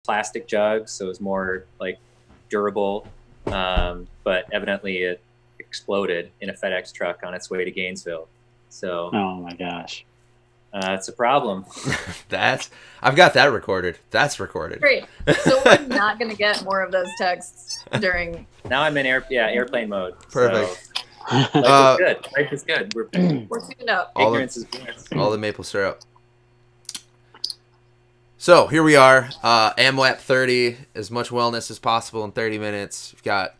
plastic jugs, so it was more like durable. But evidently it exploded in a FedEx truck on its way to Gainesville. So Oh my gosh. it's a problem. I've got that recorded. That's recorded. Great. So we're not going to get more of those texts during. Now I'm in airplane mode. Perfect. So life is good. Life is good. We're tuned up. Ignorance is bliss. All the maple syrup. So here we are. AMWAP30, as much wellness as possible in 30 minutes. We've got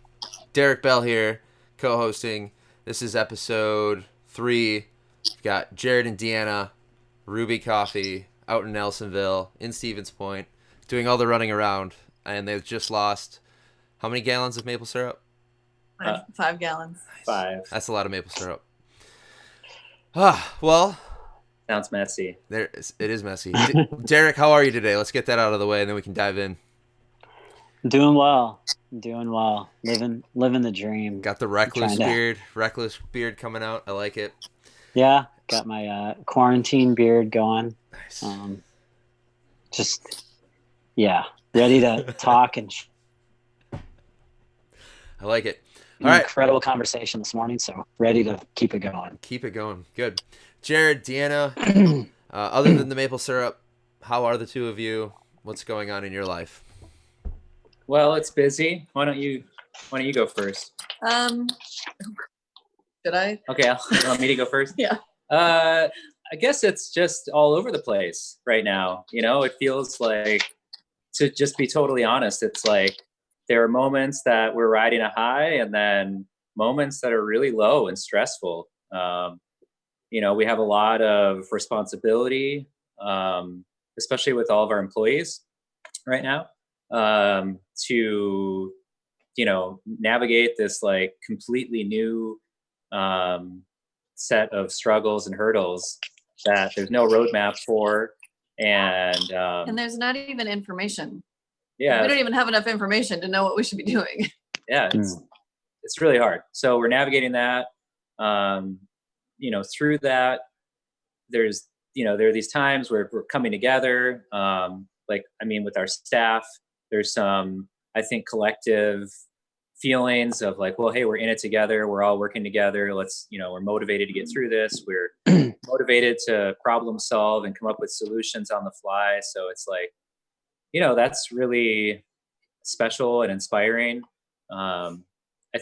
Derek Bell here, co-hosting. This is episode 3. We've got Jared and Deanna, Ruby Coffee, out in Nelsonville, in Stevens Point, doing all the running around. And they've just lost how many gallons of maple syrup? 5 gallons. 5. That's a lot of maple syrup. Well, sounds messy. It is messy. Derek, how are you today? Let's get that out of the way, and then we can dive in. Doing well. Living the dream. Got the reckless beard coming out. I like it. Yeah, got my quarantine beard going. Nice. Ready to talk and. I like it. All right. Incredible conversation this morning, so ready to keep it going. Keep it going. Good. Jared, Deanna, other than the maple syrup, how are the two of you? What's going on in your life? Well, it's busy. Why don't you go first? Should I? Okay, you want me to go first? Yeah. I guess it's just all over the place right now. It feels like, to just be totally honest, it's like there are moments that we're riding a high and then moments that are really low and stressful. We have a lot of responsibility, especially with all of our employees right now, to, navigate this like completely new set of struggles and hurdles that there's no roadmap for. And there's not even information. Yeah. We don't even have enough information to know what we should be doing. Yeah. It's really hard. So we're navigating that. Through that, there are these times where we're coming together. With our staff, there's some, I think, collective feelings of like, well, hey, we're in it together. We're all working together. We're motivated to get through this. We're motivated to problem solve and come up with solutions on the fly. So it's like, that's really special and inspiring. I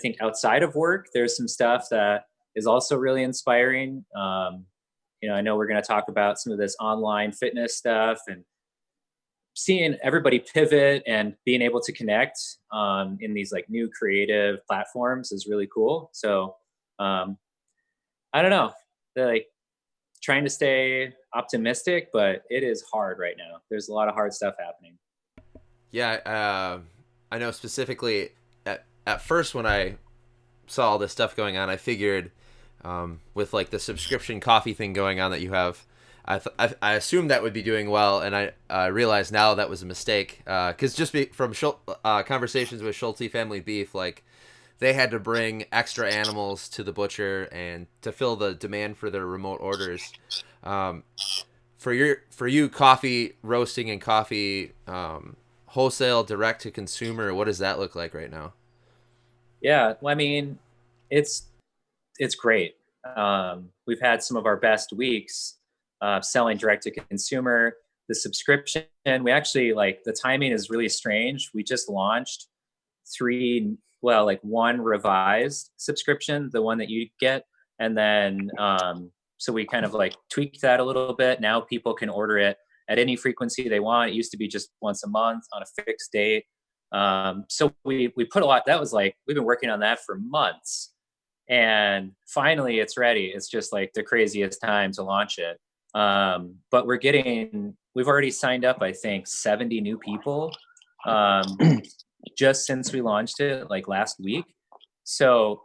think outside of work, there's some stuff that is also really inspiring. I know we're going to talk about some of this online fitness stuff, and seeing everybody pivot and being able to connect in these like new creative platforms is really cool. So I don't know, like trying to stay optimistic, but it is hard right now. There's a lot of hard stuff happening. Yeah. I know specifically at first when I saw all this stuff going on, I figured with like the subscription coffee thing going on that you have, I assumed that would be doing well, and I realized now that was a mistake, because from conversations with Schulte Family Beef, like they had to bring extra animals to the butcher and to fill the demand for their remote orders. For you, coffee roasting and coffee wholesale direct to consumer, what does that look like right now? Yeah, well, it's great. We've had some of our best weeks selling direct to consumer. The subscription, we actually, like, the timing is really strange. We just launched one revised subscription, the one that you get, and then so we kind of like tweaked that a little bit. Now people can order it at any frequency they want. It used to be just once a month on a fixed date. So we put a lot. That was like, we've been working on that for months, and finally it's ready. It's just like the craziest time to launch it. But we've already signed up, I think, 70 new people just since we launched it like last week. So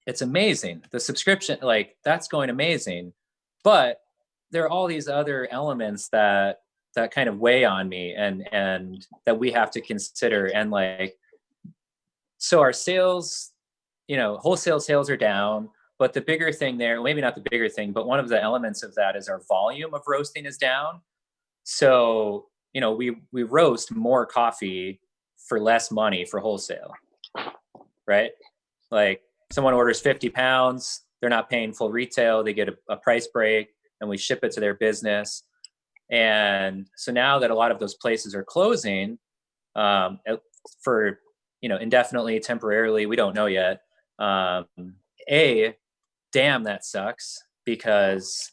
it's amazing. The subscription, like, that's going amazing, but there are all these other elements that kind of weigh on me and that we have to consider. And like, so our sales, wholesale sales are down, but the bigger thing there, maybe not the bigger thing, but one of the elements of that is our volume of roasting is down. So we roast more coffee for less money for wholesale, right? Like someone orders 50 pounds, they're not paying full retail, they get a price break, and we ship it to their business. And so now that a lot of those places are closing for indefinitely, temporarily, we don't know yet. Damn, that sucks, because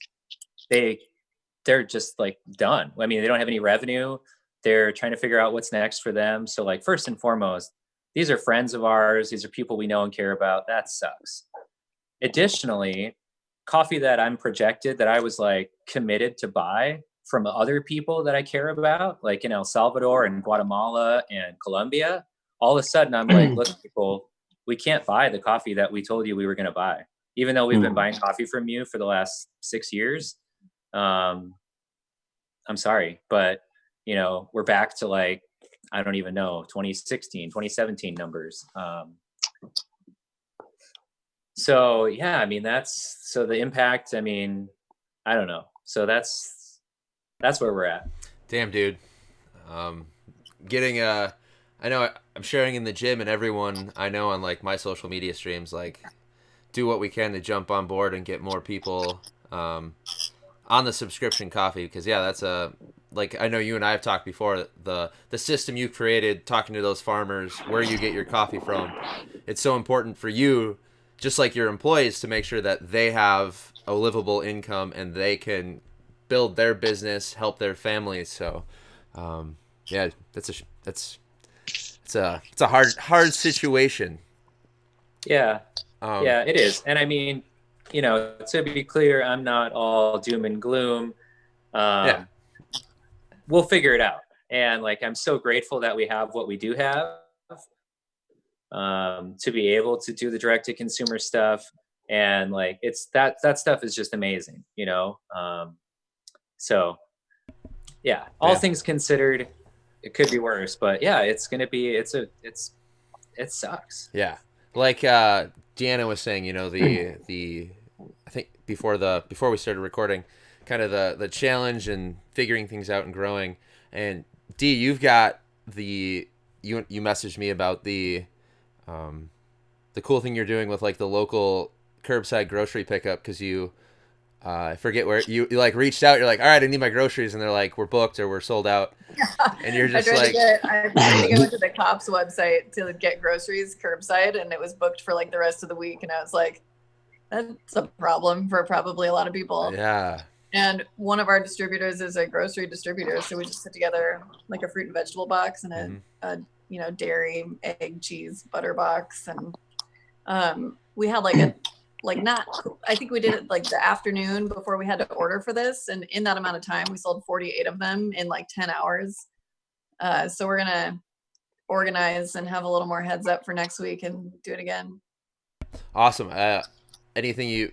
they're just like done. I mean, they don't have any revenue. They're trying to figure out what's next for them. So like, first and foremost, these are friends of ours. These are people we know and care about. That sucks. Additionally, coffee that I'm projected, that I was like committed to buy from other people that I care about, like in El Salvador and Guatemala and Colombia, all of a sudden I'm like, look, people, we can't buy the coffee that we told you we were going to buy, even though we've been buying coffee from you for the last 6 years. I'm sorry, but we're back to like, I don't even know, 2016, 2017 numbers. So yeah, I mean, so the impact, I mean, I don't know. So that's where we're at. Damn, dude. I know I'm sharing in the gym, and everyone I know on like my social media streams, like, do what we can to jump on board and get more people on the subscription coffee, because yeah, that's like, I know you and I have talked before, the system you created, talking to those farmers, where you get your coffee from. It's so important for you, just like your employees, to make sure that they have a livable income and they can build their business, help their families. So yeah, it's a hard situation. Yeah. Yeah, it is. And I mean, to be clear, I'm not all doom and gloom. Yeah. We'll figure it out. And like, I'm so grateful that we have what we do have, to be able to do the direct to consumer stuff. And like, it's that stuff is just amazing, so yeah, all things considered, it could be worse, but yeah, it's going to be, it sucks. Yeah. Like Deanna was saying, I think before we started recording, kind of the challenge and figuring things out and growing. And D, you've got you messaged me about the cool thing you're doing with like the local curbside grocery pickup, because you I forget where you like reached out. You're like, all right, I need my groceries, and they're like, we're booked or we're sold out. And you're just I think I went to the cops website to get groceries curbside, and it was booked for like the rest of the week. And I was like, that's a problem for probably a lot of people. Yeah. And one of our distributors is a grocery distributor, so we just put together like a fruit and vegetable box and a dairy, egg, cheese, butter box, and we had I think we did it like the afternoon before we had to order for this, and in that amount of time we sold 48 of them in like 10 hours. So we're gonna organize and have a little more heads up for next week and do it again. Awesome. Anything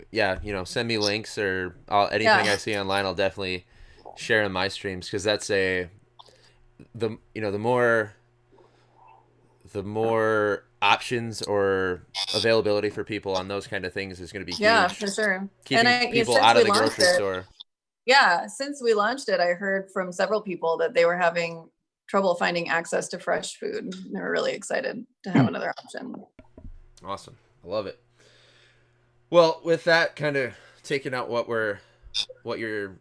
send me links or anything I see online, I'll definitely share in my streams, because that's the more options or availability for people on those kind of things is going to be huge. Yeah, for sure. Keeping people out of the grocery store. Yeah, since we launched it, I heard from several people that they were having trouble finding access to fresh food. They were really excited to have another option. Awesome. I love it. Well, with that, kind of taking out what you're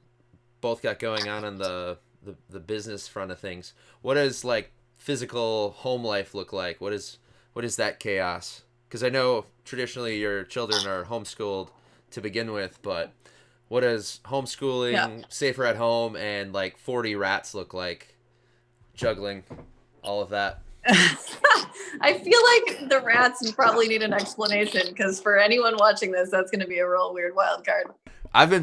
both got going on the business front of things, what does like physical home life look like? What is that chaos? Because I know traditionally your children are homeschooled to begin with, but what does homeschooling, safer at home, and like 40 rats look like? Juggling all of that. I feel like the rats probably need an explanation, because for anyone watching this, that's going to be a real weird wild card. I've been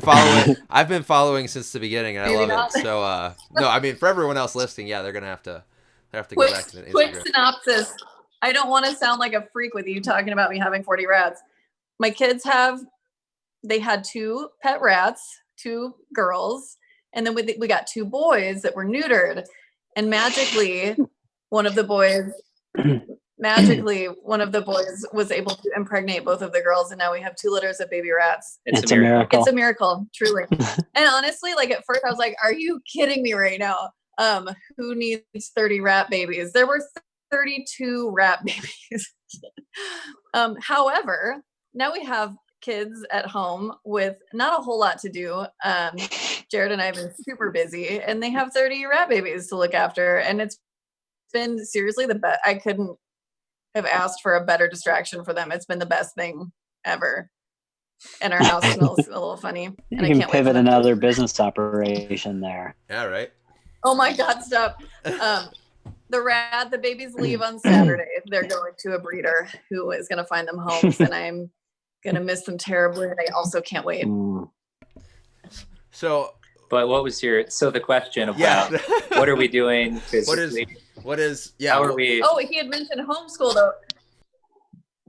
following since the beginning, and I love it. So no, I mean, for everyone else listening, yeah, they're gonna have to go back to the Instagram. Quick synopsis. I don't want to sound like a freak with you talking about me having 40 rats. My kids they had 2 pet rats, 2 girls, and then we got 2 boys that were neutered, and magically one of the boys was able to impregnate both of the girls, and now we have 2 litters of baby rats. It's a miracle. It's a miracle, truly. And honestly, like at first I was like, are you kidding me right now? who needs 30 rat babies? There were 32 rat babies. However, now we have kids at home with not a whole lot to do. Jared and I have been super busy, and they have 30 rat babies to look after. And it's been seriously the best. I couldn't have asked for a better distraction for them. It's been the best thing ever. And our house smells a little funny. You And I can can't wait for pivot them another business operation there. Yeah, right. Oh my God, stop. The babies leave on Saturday. They're going to a breeder who is going to find them homes, and I'm going to miss them terribly. And I also can't wait. So, but what was the question about what are we doing physically? How are we? Oh, he had mentioned homeschool though.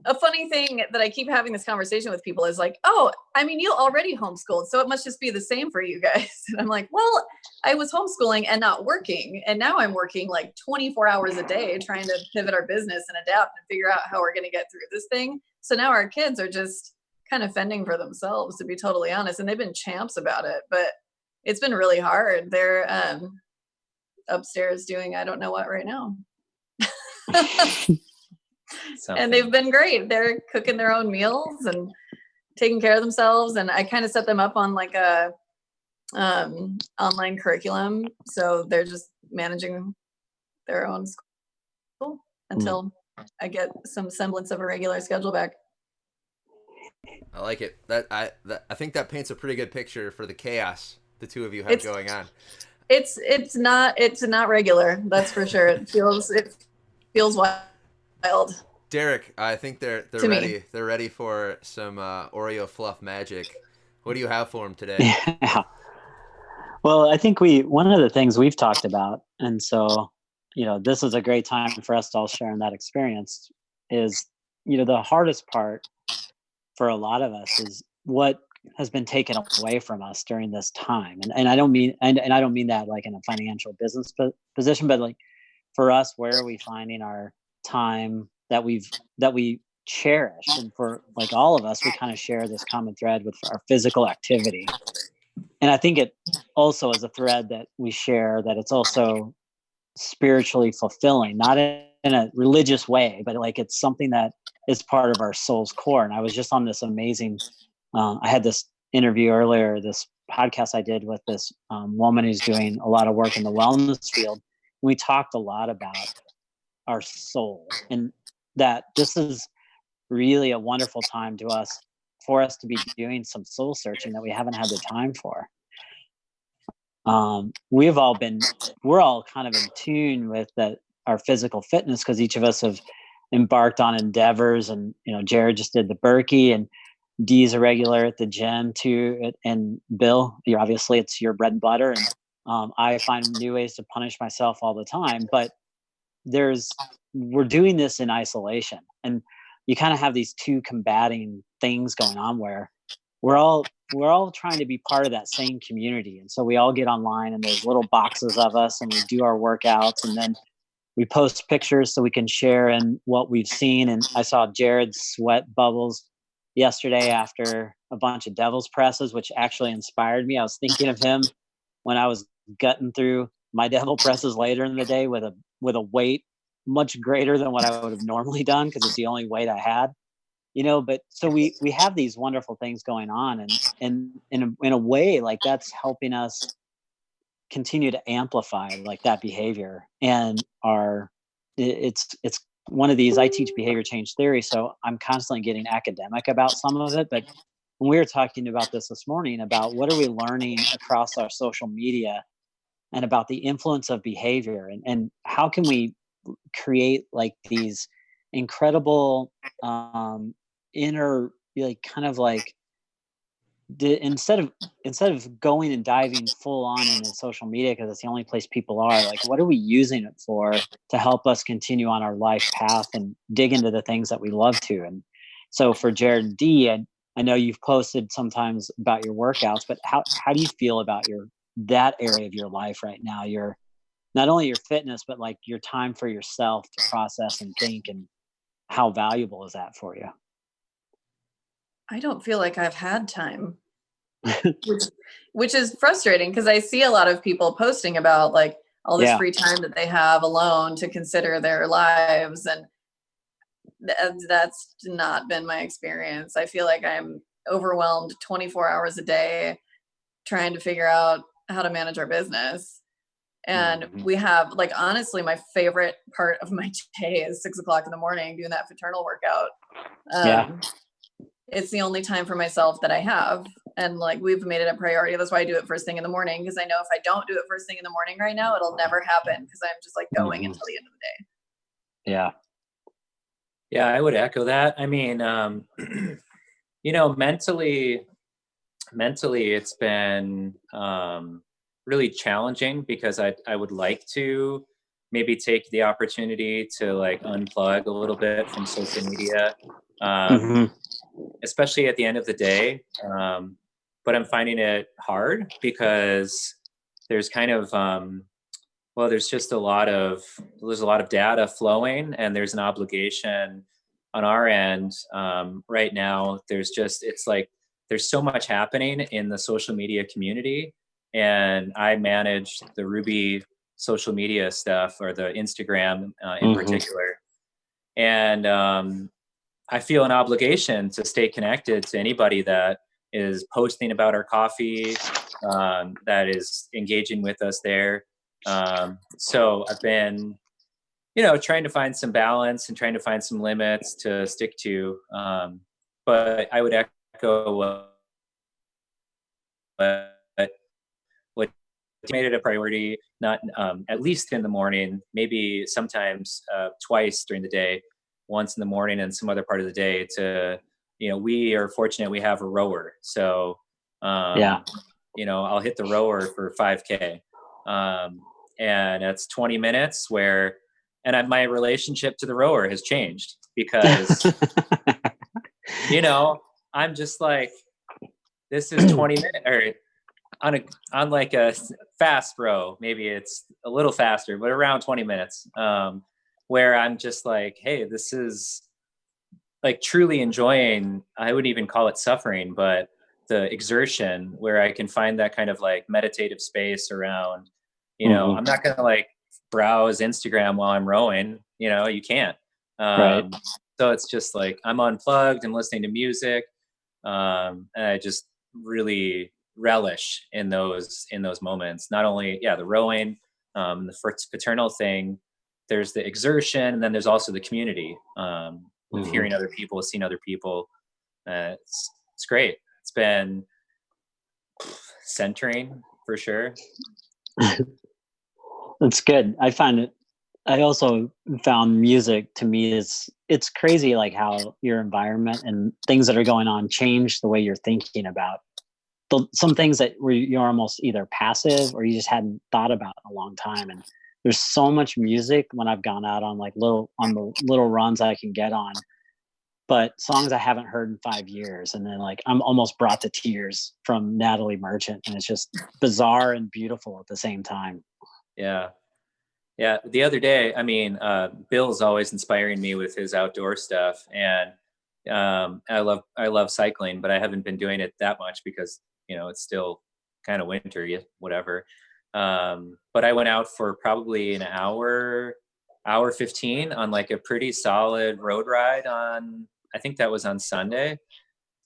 A funny thing that I keep having this conversation with people is like, oh, I mean, you already homeschooled, so it must just be the same for you guys. And I'm like, well, I was homeschooling and not working. And now I'm working like 24 hours a day trying to pivot our business and adapt and figure out how we're going to get through this thing. So now our kids are just kind of fending for themselves, to be totally honest. And they've been champs about it, but it's been really hard. They're upstairs doing I don't know what right now. And they've been great. They're cooking their own meals and taking care of themselves. And I kind of set them up on like a online curriculum. So they're just managing their own school until I get some semblance of a regular schedule back. I like it. I think that paints a pretty good picture for the chaos the two of you have going on. It's not regular, that's for sure. It feels wild. Derek, I think they're ready. They're ready for some Oreo fluff magic. What do you have for them today? Yeah. Well, I think one of the things we've talked about, and so, this is a great time for us to all share in that experience, is, the hardest part for a lot of us is what has been taken away from us during this time. And I don't mean, and I don't mean that like in a financial business position, but like for us, where are we finding our time that we cherish? And for like all of us, we kind of share this common thread with our physical activity. And I think it also is a thread that we share, that it's also spiritually fulfilling, not in a religious way, but like it's something that is part of our soul's core. And I was just on this amazing, I had this interview earlier, this podcast I did with this woman who's doing a lot of work in the wellness field. We talked a lot about our soul, and that this is really a wonderful time for us to be doing some soul searching that we haven't had the time for. We're all kind of in tune with our physical fitness, because each of us have embarked on endeavors, and Jared just did the Berkey, and Dee's a regular at the gym too, and Bill, obviously it's your bread and butter, and I find new ways to punish myself all the time. But we're doing this in isolation, and you kind of have these two combating things going on, where we're all trying to be part of that same community. And so we all get online, and there's little boxes of us, and we do our workouts, and then we post pictures so we can share in what we've seen. And I saw Jared's sweat bubbles yesterday after a bunch of devil's presses, which actually inspired me. I was thinking of him when I was gutting through my devil presses later in the day with a weight much greater than what I would have normally done, because it's the only weight I had. But so we have these wonderful things going on, and in a way, like that's helping us continue to amplify like that behavior. And it's one of these, I teach behavior change theory, so I'm constantly getting academic about some of it. But when we were talking about this morning, about what are we learning across our social media and about the influence of behavior, and how can we create like these incredible inner, like kind of like instead of going and diving full on into social media because it's the only place people are, like what are we using it for to help us continue on our life path and dig into the things that we love to? And so for Jared and Dee, I know you've posted sometimes about your workouts, but how do you feel about that area of your life right now? Your not only your fitness, but like your time for yourself to process and think, and how valuable is that for you? I don't feel like I've had time, which is frustrating, because I see a lot of people posting about like, all this free time that they have alone to consider their lives. And that's not been my experience. I feel like I'm overwhelmed 24 hours a day trying to figure out how to manage our business. And we have, like, honestly, my favorite part of my day is 6 o'clock in the morning doing that fraternal workout. It's the only time for myself that I have. And like, we've made it a priority. That's why I do it first thing in the morning. Because I know if I don't do it first thing in the morning right now, it'll never happen. Because I'm just like going until the end of the day. Yeah. Yeah, I would echo that. I mean, you know, mentally it's been really challenging because I would like to maybe take the opportunity to like unplug a little bit from social media, especially at the end of the day. But I'm finding it hard because there's kind of well, there's just a lot of data flowing, and there's an obligation on our end right now. It's like there's so much happening in the social media community, and I manage the Ruby social media stuff, or the Instagram in particular. And I feel an obligation to stay connected to anybody that is posting about our coffee, that is engaging with us there. So I've been, you know, trying to find some balance and trying to find some limits to stick to. But I would echo what made it a priority, not at least in the morning, maybe sometimes twice during the day, once in the morning and some other part of the day to, you know, we are fortunate we have a rower. So, you know, I'll hit the rower for 5K. And that's 20 minutes my relationship to the rower has changed because, you know, I'm just like, this is 20 minutes, or on like a fast row, maybe it's a little faster, but around 20 minutes, where I'm just like, hey, this is like truly enjoying, I wouldn't even call it suffering, but the exertion where I can find that kind of like meditative space around, you know, I'm not going to like browse Instagram while I'm rowing, you know, you can't. Right. So it's just like I'm unplugged and listening to music. And I just really relish in those moments. Not only, the rowing, the fraternal thing, there's the exertion, and then there's also the community, of hearing other people, seeing other people. It's great. It's been centering for sure. That's good. I also found music, to me, it's crazy, like how your environment and things that are going on change the way you're thinking about some things that where you're almost either passive or you just hadn't thought about in a long time. And there's so much music when I've gone out on the little runs I can get on, but songs I haven't heard in 5 years. And then like, I'm almost brought to tears from Natalie Merchant, and it's just bizarre and beautiful at the same time. Yeah. Yeah. The other day, I mean, Bill's always inspiring me with his outdoor stuff. And I love cycling, but I haven't been doing it that much because, you know, it's still kind of winter, whatever. But I went out for probably an hour 15 on like a pretty solid road ride I think that was on Sunday.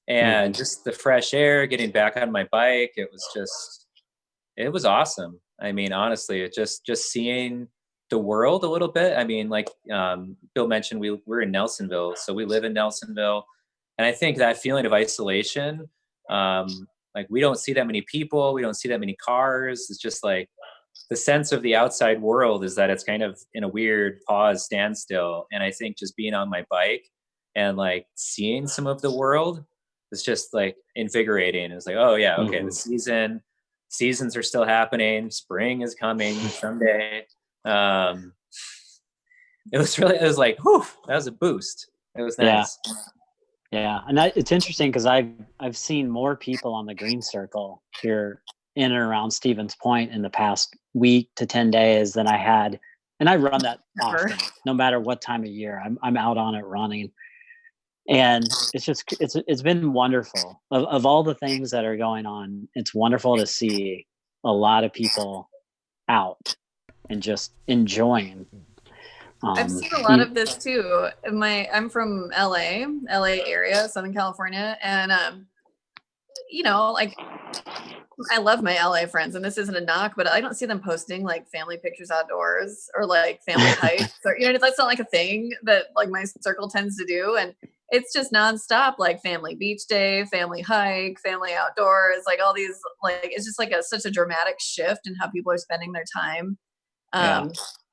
And just the fresh air, getting back on my bike, it was awesome. I mean, honestly, it just seeing the world a little bit. I mean, like Bill mentioned, we're in Nelsonville, so we live in Nelsonville. And I think that feeling of isolation, like we don't see that many people, we don't see that many cars. It's just like the sense of the outside world is that it's kind of in a weird pause, standstill. And I think just being on my bike and like seeing some of the world is just like invigorating. It's like, oh yeah, okay, the seasons are still happening. Spring is coming someday. It was like, whew, that was a boost. It was nice. Yeah. And it's interesting because I've seen more people on the green circle here in and around Stevens Point in the past week to 10 days than I had. And I run that often, no matter what time of year I'm out on it running. And it's been wonderful. Of all the things that are going on, it's wonderful to see a lot of people out and just enjoying. I've seen a lot of this too. I'm from LA area, Southern California, and you know, like I love my LA friends, and this isn't a knock, but I don't see them posting like family pictures outdoors or like family hikes, or you know, that's not like a thing that like my circle tends to do, and it's just nonstop, like family beach day, family hike, family outdoors, like all these, like it's just like such a dramatic shift in how people are spending their time.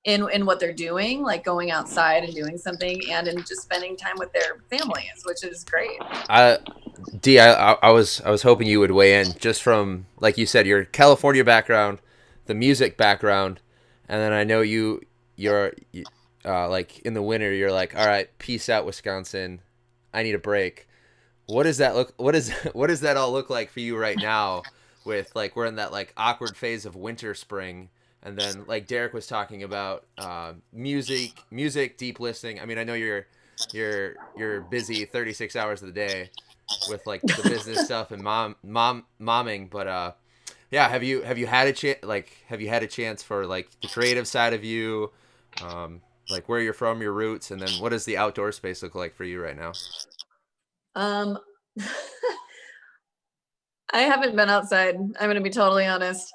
In what they're doing, like going outside and doing something, and in just spending time with their families, which is great. D, I was hoping you would weigh in, just from, like you said, your California background, the music background, and then I know you're like in the winter you're like, all right, peace out Wisconsin, I need a break. What does that look? What does that all look like for you right now? With like we're in that like awkward phase of winter, spring, and then like Derek was talking about music, deep listening. I mean, I know you're busy 36 hours of the day with like the business stuff and momming, but yeah, have you had a chance, like have you had a chance for like the creative side of you, like where you're from, your roots, and then what does the outdoor space look like for you right now? I haven't been outside. I'm going to be totally honest.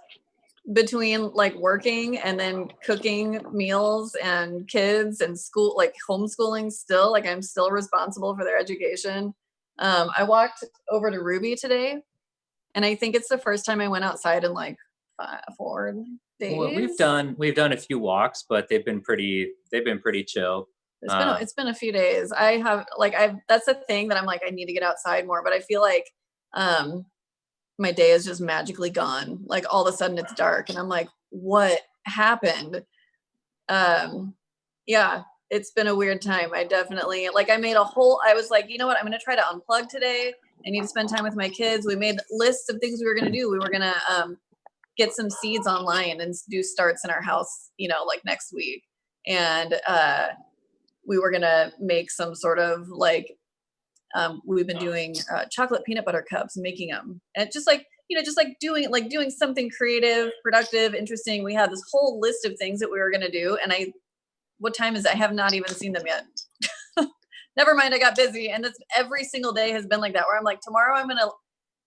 Between like working and then cooking meals and kids and school, like homeschooling still, like I'm still responsible for their education. I walked over to Ruby today, and I think it's the first time I went outside in like 4 days. Well, we've done a few walks, but they've been pretty chill. It's been a few days. That's the thing that I'm like, I need to get outside more, but I feel like my day is just magically gone. Like all of a sudden it's dark and I'm like, what happened? Yeah, it's been a weird time. I definitely, like, I was like, you know what? I'm going to try to unplug today. I need to spend time with my kids. We made lists of things we were going to do. We were going to get some seeds online and do starts in our house, you know, like next week. And we were going to make some sort of like, we've been doing chocolate peanut butter cups, making them, and just like, you know, just like doing something creative, productive, interesting. We had this whole list of things that we were going to do. And what time is it? I have not even seen them yet. Never mind. I got busy. And that's every single day has been like that, where I'm like, tomorrow I'm going to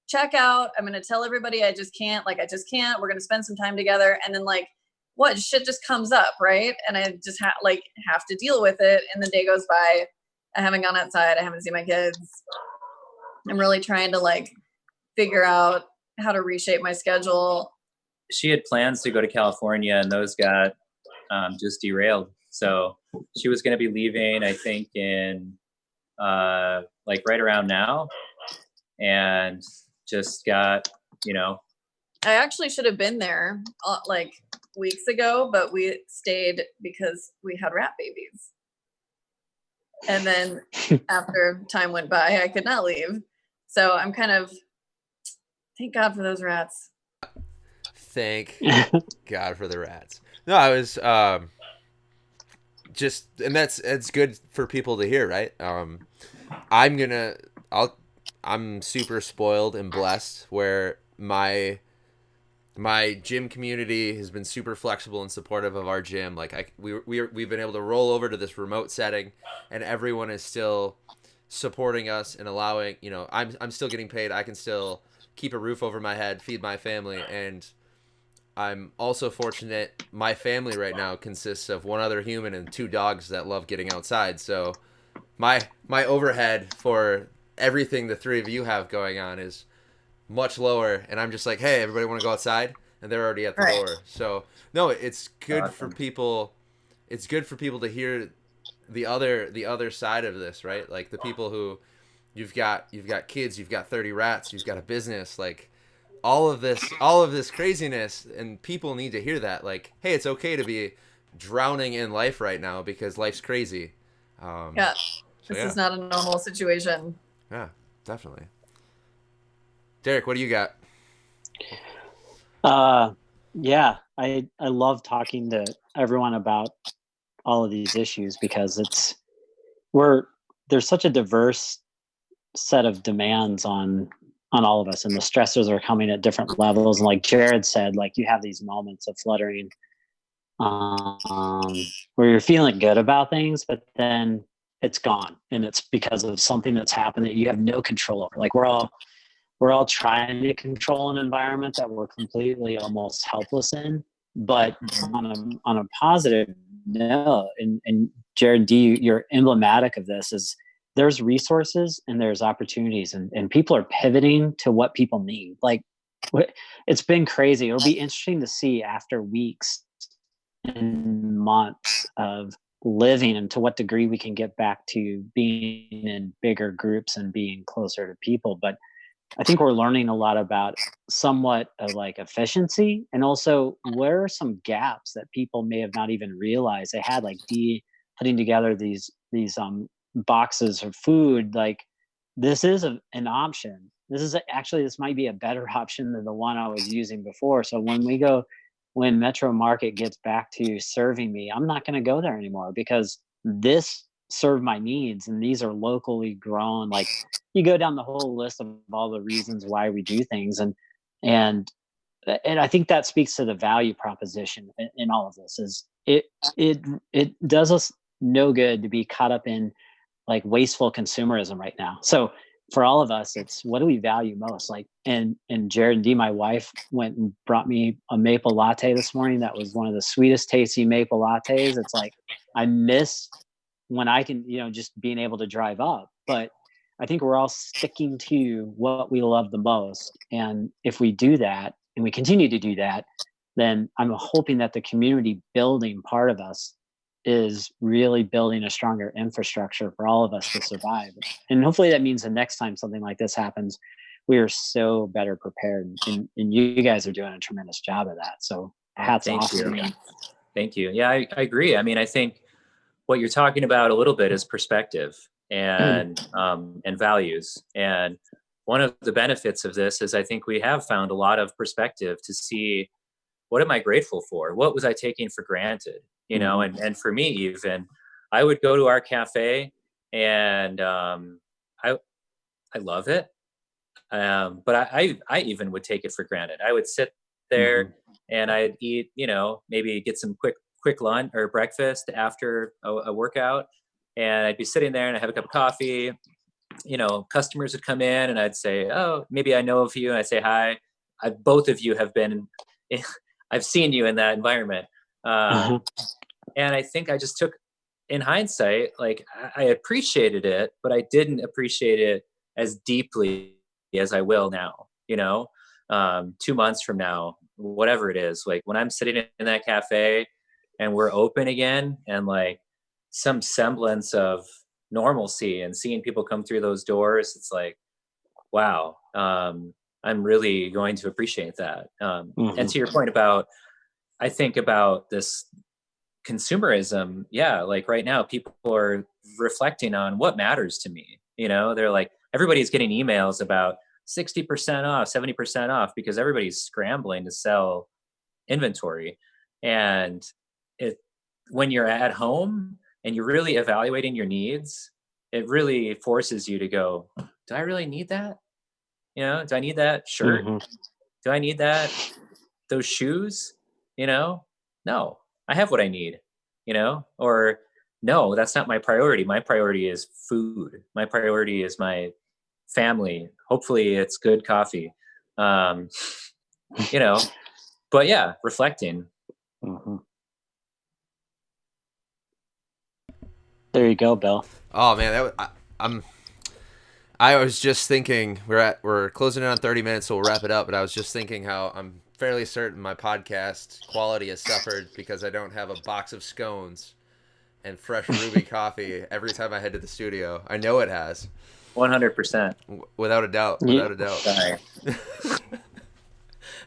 check out. I'm going to tell everybody I just can't. We're going to spend some time together. And then like, what shit just comes up. Right. And I just have to deal with it. And the day goes by. I haven't gone outside. I haven't seen my kids. I'm really trying to like figure out how to reshape my schedule. She had plans to go to California, and those got just derailed. So she was going to be leaving, I think, in like right around now, and just got, you know. I actually should have been there like weeks ago, but we stayed because we had rat babies. And then after time went by, I could not leave. So I'm kind of, thank God for those rats. Thank God for the rats. No, I was just, and it's good for people to hear, right? I'm super spoiled and blessed where my gym community has been super flexible and supportive of our gym. Like we've been able to roll over to this remote setting, and everyone is still supporting us and allowing, you know, I'm still getting paid. I can still keep a roof over my head, feed my family, and I'm also fortunate my family right now consists of one other human and 2 dogs that love getting outside. So my overhead for everything the 3 of you have going on is much lower, and I'm just like, hey, everybody want to go outside, and they're already at the door. So no, it's good for people. It's good for people to hear the other side of this, right? Like the people who you've got kids, you've got 30 rats, you've got a business, like all of this craziness, and people need to hear that, like, hey, it's okay to be drowning in life right now because life's crazy. This is not a normal situation. Yeah, definitely. Derek, what do you got? Yeah, I love talking to everyone about all of these issues because there's such a diverse set of demands on all of us, and the stressors are coming at different levels. And like Jared said, like you have these moments of fluttering where you're feeling good about things, but then it's gone, and it's because of something that's happened that you have no control over. Like we're all trying to control an environment that we're completely almost helpless in. But on a positive note, and Jared D, you're emblematic of this, is there's resources and there's opportunities, and people are pivoting to what people need. Like it's been crazy. It'll be interesting to see after weeks and months of living and to what degree we can get back to being in bigger groups and being closer to people. But I think we're learning a lot about somewhat of like efficiency, and also where are some gaps that people may have not even realized they had, like putting together these boxes of food. Like this is an option. This might be a better option than the one I was using before. So when Metro Market gets back to serving me, I'm not going to go there anymore because this served my needs, and these are locally grown. Like you go down the whole list of all the reasons why we do things, and I think that speaks to the value proposition in all of this. Is it does us no good to be caught up in like wasteful consumerism right now. So for all of us, it's what do we value most? Like, and Jared and Dee, my wife, went and brought me a maple latte this morning. That was one of the sweetest tasty maple lattes. It's like, I miss when I can, just being able to drive up. But I think we're all sticking to what we love the most. And if we do that and we continue to do that, then I'm hoping that the community building part of us is really building a stronger infrastructure for all of us to survive. And hopefully that means the next time something like this happens, we are so better prepared. And you guys are doing a tremendous job of that. So hats off to you. Thank you. Yeah, I agree. I mean, I think what you're talking about a little bit is perspective and values. And one of the benefits of this is I think we have found a lot of perspective to see, what am I grateful for? What was I taking for granted? And for me, even, I would go to our cafe and I love it. But I even would take it for granted. I would sit there and I'd eat, maybe get some quick lunch or breakfast after a workout. And I'd be sitting there and I'd have a cup of coffee. Customers would come in and I'd say, oh, maybe I know of you. And I'd say, hi. Both of you have been, I've seen you in that environment. And I think I just took, in hindsight, like I appreciated it, but I didn't appreciate it as deeply as I will now, 2 months from now, whatever it is. Like when I'm sitting in that cafe and we're open again and like some semblance of normalcy and seeing people come through those doors, it's like, wow, I'm really going to appreciate that. And to your point about, I think about this consumerism, yeah, like right now people are reflecting on what matters to me. They're like, everybody's getting emails about 60% off, 70% off, because everybody's scrambling to sell inventory. And when you're at home and you're really evaluating your needs, it really forces you to go, do I really need that? Do I need that shirt? Do I need those shoes? No, I have what I need, or no, that's not my priority. My priority is food. My priority is my family. Hopefully it's good coffee. But yeah, reflecting. There you go, Bill. Oh man, I was just thinking we're closing in on 30 minutes, so we'll wrap it up. But I was just thinking how I'm fairly certain my podcast quality has suffered because I don't have a box of scones and fresh Ruby coffee every time I head to the studio. I know it has. 100%. Without a doubt. Without a doubt. Sorry.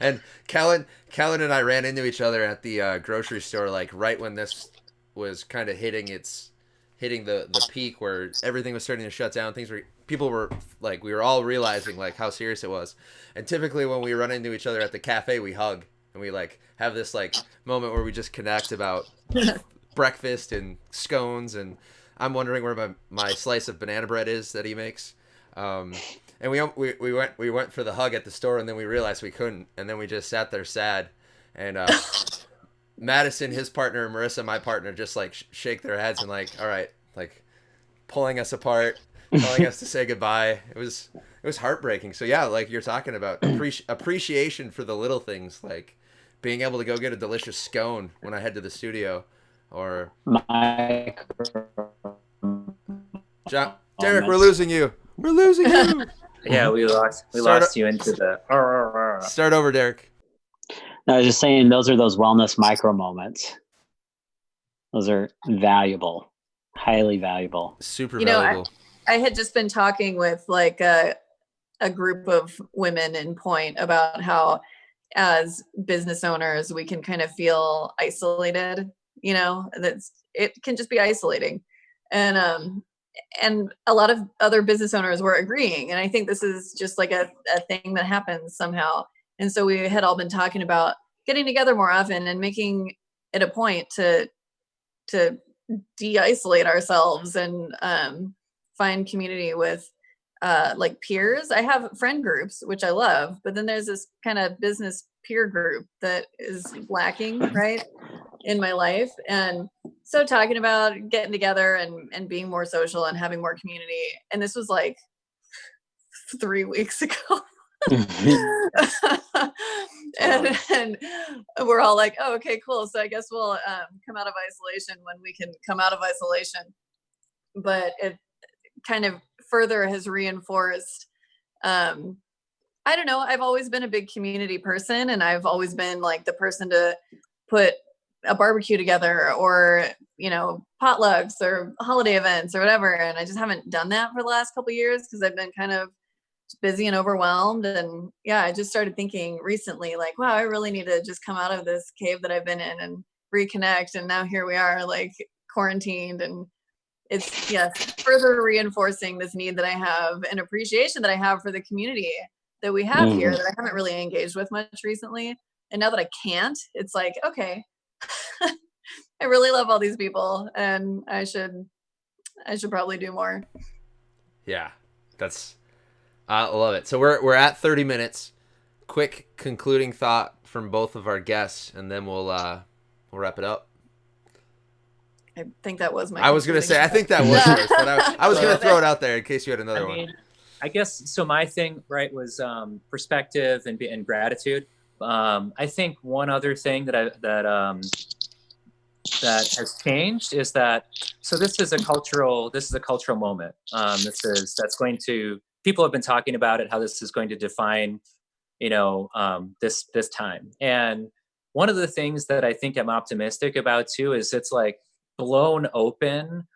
And Callan and I ran into each other at the grocery store, like right when this was kind of hitting the peak where everything was starting to shut down. People were like, we were all realizing like how serious it was. And typically when we run into each other at the cafe, we hug and we like have this like moment where we just connect about breakfast and scones. And I'm wondering where my slice of banana bread is that he makes. And we went for the hug at the store, and then we realized we couldn't, and then we just sat there sad. And Madison, his partner, Marissa, my partner, just like shake their heads and like, all right, like pulling us apart, telling us to say goodbye. It was heartbreaking. So yeah, like you're talking about appreciation for the little things, like being able to go get a delicious scone when I head to the studio, or Derek, we're losing you. We're losing you. Yeah, we lost you into the. Start over, Derek. No, I was just saying those are those wellness micro moments. Those are valuable, highly valuable. Super valuable. I had just been talking with like a group of women in Point about how as business owners we can kind of feel isolated, it can just be isolating. And a lot of other business owners were agreeing. And I think this is just like a thing that happens somehow. And so we had all been talking about getting together more often and making it a point to de-isolate ourselves and find community with like peers. I have friend groups, which I love, but then there's this kind of business peer group that is lacking, right, in my life. And so talking about getting together and being more social and having more community. And this was like 3 weeks ago. and we're all like, oh, okay, cool. So I guess we'll come out of isolation when we can come out of isolation. But it kind of further has reinforced, I don't know, I've always been a big community person, and I've always been like the person to put a barbecue together or, potlucks or holiday events or whatever. And I just haven't done that for the last couple of years because I've been kind of busy and overwhelmed. And yeah, I just started thinking recently, like, wow, I really need to just come out of this cave that I've been in and reconnect. And now here we are, like quarantined, and it's further reinforcing this need that I have and appreciation that I have for the community that we have here that I haven't really engaged with much recently. And now that I can't, it's like, okay, I really love all these people, and I should probably do more. Yeah, I love it. So we're at 30 minutes. Quick concluding thought from both of our guests, and then we'll wrap it up. I think that was my. I was gonna say I think that was yours, but I was gonna throw it out there in case you had another one. I guess so. My thing, right, was perspective and gratitude. I think one other thing that has changed is that, so this is a cultural moment. People have been talking about it, how this is going to define, this time. And one of the things that I think I'm optimistic about too is it's like blown open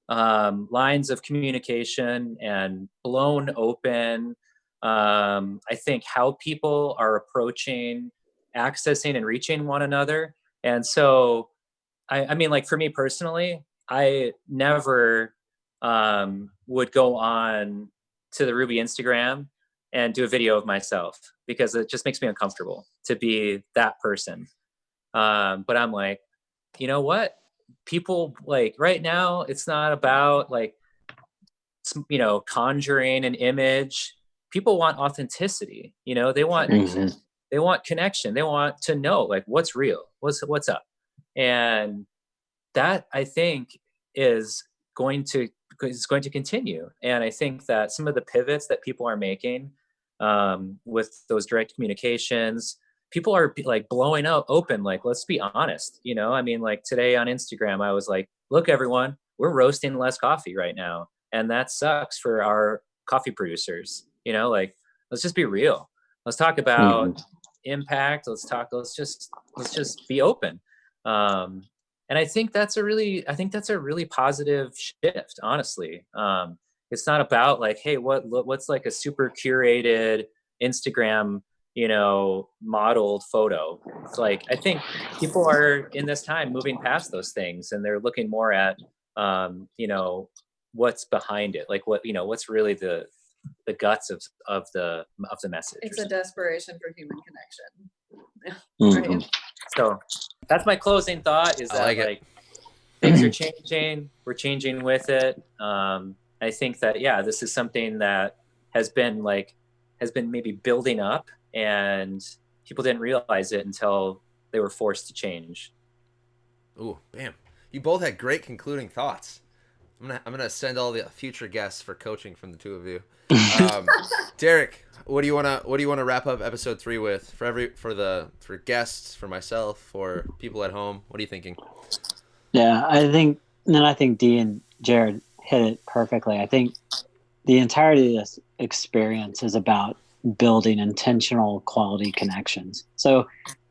lines of communication and blown open. I think how people are approaching, accessing, and reaching one another. And so, I mean, like for me personally, I never would go on to the Ruby Instagram and do a video of myself because it just makes me uncomfortable to be that person. But I'm like, you know what? People, like right now, it's not about like, conjuring an image. People want authenticity. They want connection. They want to know like what's real, what's up. And that, I think, is going to continue. And I think that some of the pivots that people are making with those direct communications, people are like blowing up open. Like, let's be honest. I mean, like today on Instagram, I was like, look, everyone, we're roasting less coffee right now. And that sucks for our coffee producers. Like, let's just be real. Let's talk about impact. Let's just be open. And I think that's a really positive shift, honestly. It's not about like, hey, what's like a super curated Instagram, modeled photo. It's like, I think people are in this time moving past those things, and they're looking more at, what's behind it. Like what's really the guts of the message. It's a desperation for human connection. Right? So that's my closing thought, is that like things are changing, we're changing with it. I think that, this is something that has been maybe building up, and people didn't realize it until they were forced to change. Ooh, bam. You both had great concluding thoughts. I'm gonna send all the future guests for coaching from the two of you. Derek, what do you wanna wrap up episode 3 with for guests, for myself, for people at home? What are you thinking? Yeah, I think Dee and Jared hit it perfectly. I think the entirety of this experience is about building intentional quality connections. So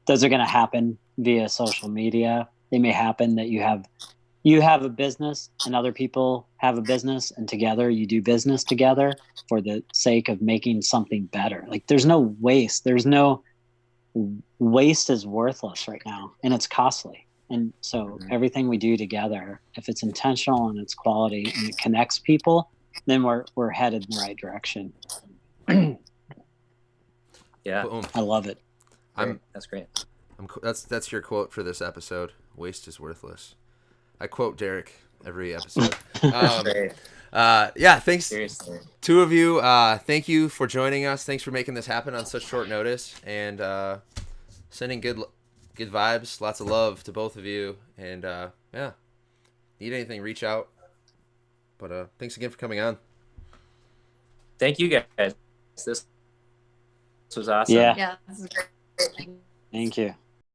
those are going to happen via social media. They may happen that you have a business and other people have a business, and together you do business together for the sake of making something better. Like there's no waste. Waste is worthless right now, and it's costly. And so everything we do together, if it's intentional and it's quality and it connects people, then we're headed in the right direction. Yeah. Boom. I love it. That's great. That's your quote for this episode. Waste is worthless. I quote Derek every episode. Great. Yeah, thanks. Seriously. Two of you, thank you for joining us. Thanks for making this happen on such short notice, and sending good vibes, lots of love to both of you. And yeah, need anything, reach out. But thanks again for coming on. Thank you guys. This was awesome. Yeah. Yeah, this is great. Thank you.